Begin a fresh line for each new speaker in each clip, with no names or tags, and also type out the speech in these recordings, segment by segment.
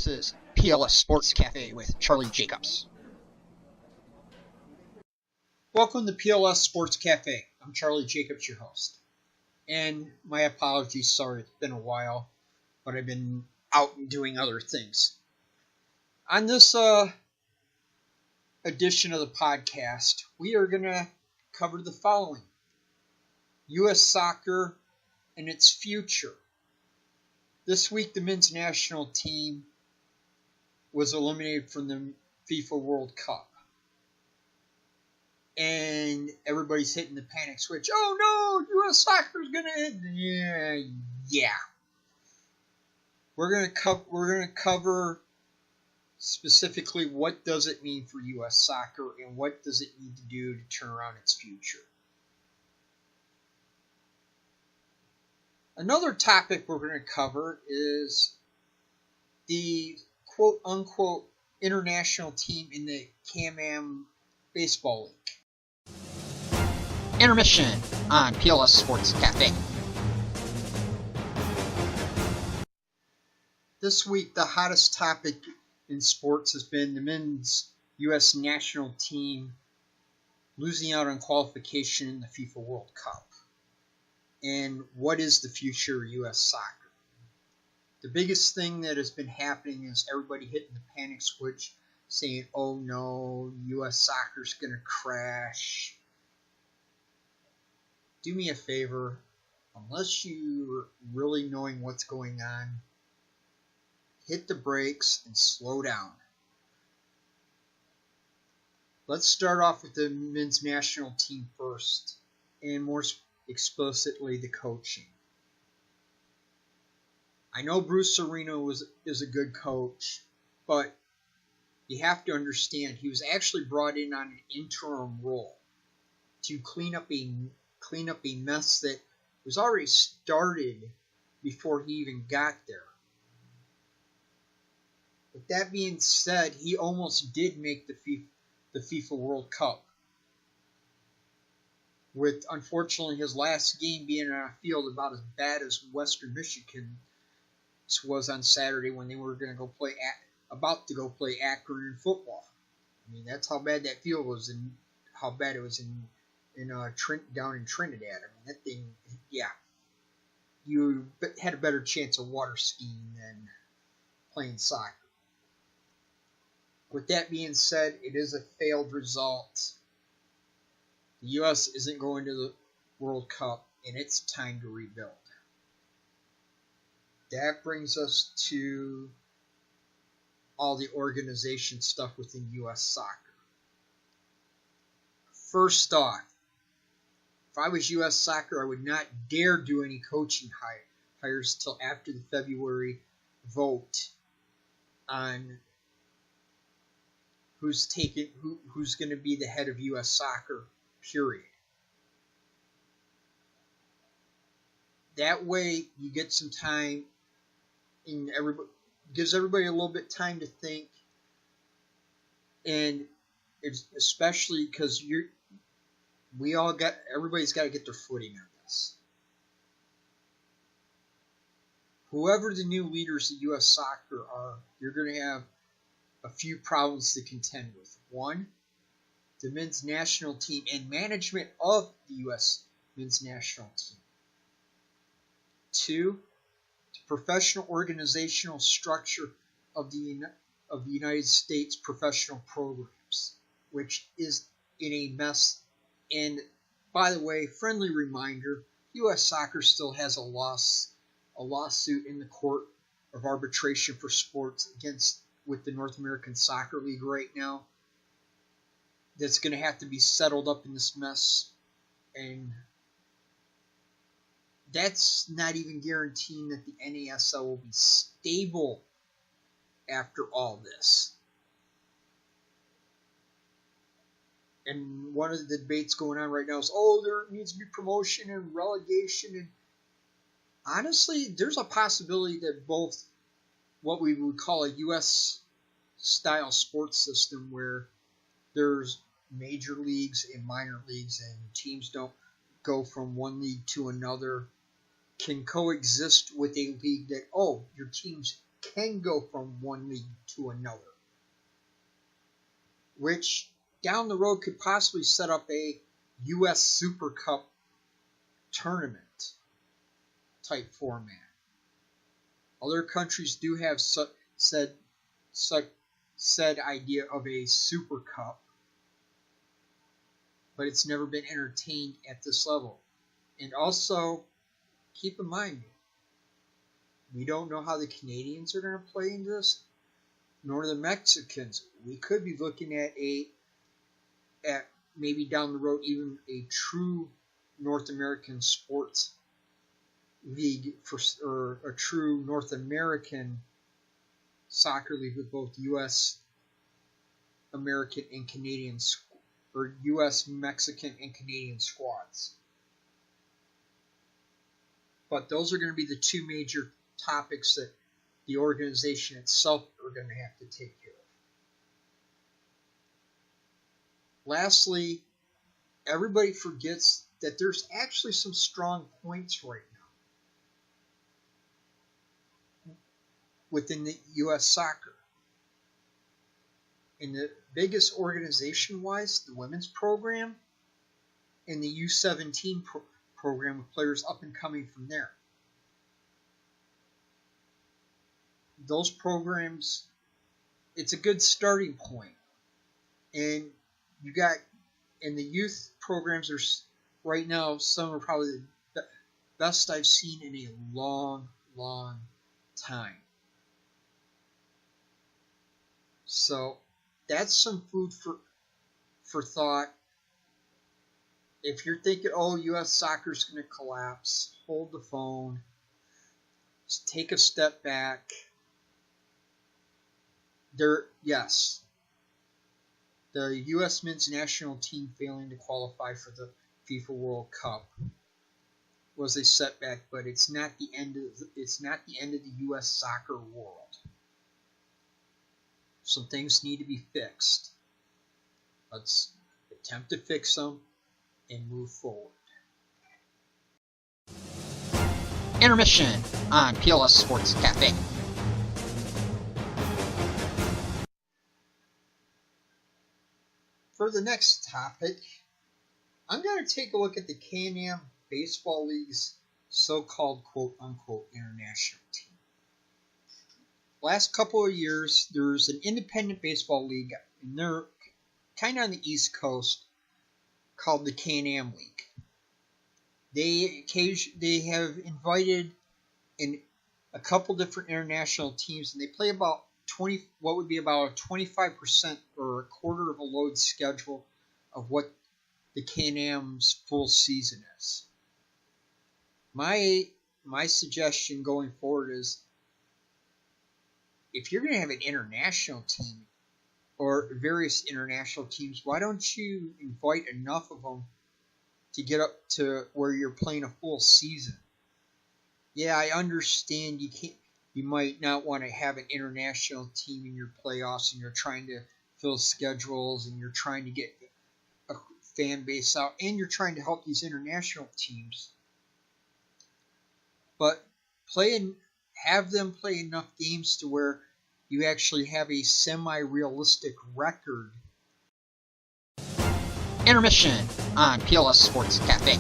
This is PLS Sports Cafe with Charlie Jacobs. Welcome to PLS Sports Cafe. I'm Charlie Jacobs, your host. And my apologies, sorry, it's been a while, but I've been out and doing other things. On this edition of the podcast, we are going to cover the following: U.S. soccer and its future. This week, the men's national team was eliminated from the FIFA World Cup. And everybody's hitting the panic switch. Oh no, U.S. soccer is going to end. Yeah. We're going to cover specifically what does it mean for U.S. soccer and what does it need to do to turn around its future. Another topic we're going to cover is the quote-unquote international team in the Can-Am Baseball League. Intermission on PLS Sports Cafe. This week, the hottest topic in sports has been the men's U.S. national team losing out on qualification in the FIFA World Cup. And what is the future of U.S. soccer? The biggest thing that has been happening is everybody hitting the panic switch, saying, oh no, U.S. soccer's going to crash. Do me a favor, unless you're really knowing what's going on, hit the brakes and slow down. Let's start off with the men's national team first, and more explicitly the coaching. I know Bruce Arena is a good coach, but you have to understand he was actually brought in on an interim role to clean up a mess that was already started before he even got there. With that being said, he almost did make the FIFA World Cup, with unfortunately his last game being on a field about as bad as Western Michigan was on Saturday when they were about to go play Akron in football. I mean, that's how bad that field was and how bad it was down in Trinidad. I mean, that thing, yeah, you had a better chance of water skiing than playing soccer. With that being said, it is a failed result. The U.S. isn't going to the World Cup, and it's time to rebuild. That brings us to all the organization stuff within U.S. soccer. First off, if I was U.S. soccer, I would not dare do any coaching hires till after the February vote on who's going to be the head of U.S. soccer, period. That way, you get some time, and gives everybody a little bit of time to think, and it's especially because everybody's got to get their footing on this. Whoever the new leaders of U.S. soccer are, you're going to have a few problems to contend with. One, the men's national team and management of the U.S. men's national team. Two, the professional organizational structure of the United States professional programs, which is in a mess. And by the way, friendly reminder, U.S. soccer still has a lawsuit in the Court of Arbitration for Sports with the North American Soccer League right now. That's going to have to be settled up in this mess, and that's not even guaranteeing that the NASL will be stable after all this. And one of the debates going on right now is, there needs to be promotion and relegation. And honestly, there's a possibility that both what we would call a U.S.-style sports system where there's major leagues and minor leagues and teams don't go from one league to another, can coexist with a league that, your teams can go from one league to another, which down the road could possibly set up a U.S. Super Cup tournament type format. Other countries do have said idea of a Super Cup, but it's never been entertained at this level. And also, keep in mind, we don't know how the Canadians are going to play in this, nor the Mexicans. We could be looking at maybe down the road even a true North American sports league or a true North American soccer league with both U.S. American and Canadian or U.S. Mexican and Canadian squads. But those are going to be the two major topics that the organization itself are going to have to take care of. Lastly, everybody forgets that there's actually some strong points right now within the U.S. soccer. In the biggest organization-wise, the women's program, and the U17 program with players up and coming from there. Those programs, it's a good starting point. And you got, in the youth programs, there's right now, some are probably the best I've seen in a long, long time. So that's some food for thought. If you're thinking, oh, U.S. soccer is going to collapse, hold the phone. Just take a step back. Yes, the U.S. men's national team failing to qualify for the FIFA World Cup was a setback, but it's not the end of the U.S. soccer world. Some things need to be fixed. Let's attempt to fix them and move forward.
Intermission on PLS Sports Cafe.
For the next topic, I'm going to take a look at the Can-Am Baseball League's so-called quote-unquote international team. Last couple of years, there's an independent baseball league, and they're kind of on the East Coast, called the Can-Am League. They have invited in a couple different international teams, and they play about what would be about a 25% or a quarter of a load schedule of what the Can-Am's full season is. My suggestion going forward is, if you're going to have an international team or various international teams, why don't you invite enough of them to get up to where you're playing a full season? Yeah, I understand you might not want to have an international team in your playoffs, and you're trying to fill schedules, and you're trying to get a fan base out, and you're trying to help these international teams. But have them play enough games to where you actually have a semi-realistic record.
Intermission on PLS Sports Cafe.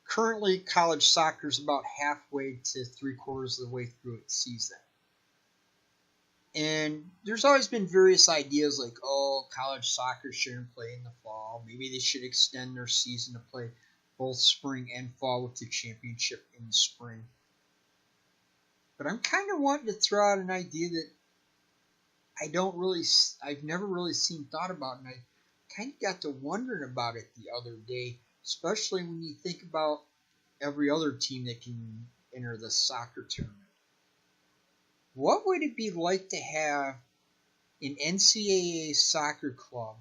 Currently, college soccer is about halfway to three-quarters of the way through its season. And there's always been various ideas like, oh, college soccer shouldn't play in the fall. Maybe they should extend their season to play both spring and fall with the championship in the spring. But I'm kind of wanting to throw out an idea that I've never really seen thought about, and I kind of got to wondering about it the other day, especially when you think about every other team that can enter the soccer tournament. What would it be like to have an NCAA soccer club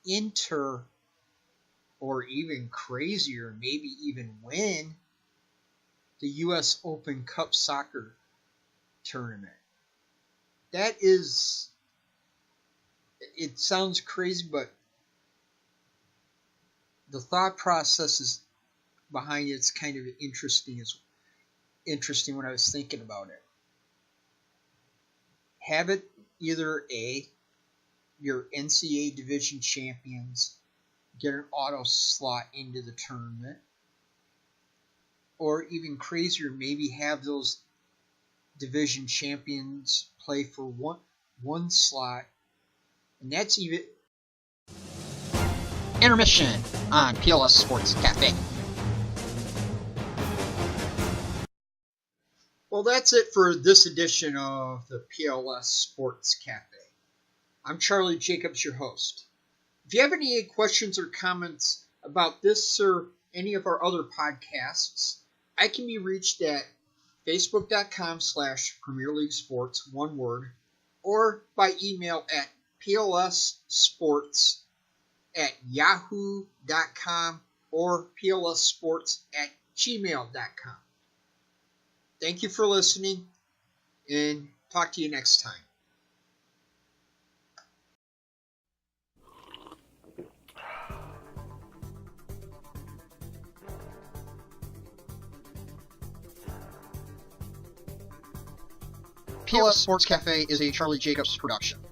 enter, or even crazier, maybe even win, the U.S. Open Cup soccer tournament? It sounds crazy, but the thought process is behind it's kind of interesting when I was thinking about it. Have it either A, your NCAA division champions get an auto slot into the tournament, or even crazier, maybe have those division champions play for one slot, and that's even
Intermission on PLS Sports Cafe.
Well, that's it for this edition of the PLS Sports Cafe. I'm Charlie Jacobs, your host. If you have any questions or comments about this or any of our other podcasts, I can be reached at facebook.com/Premier League Sports, one word, or by email at plssports@yahoo.com or plssports@gmail.com. Thank you for listening, and talk to you next time.
PLS Sports Cafe is a Charlie Jacobs production.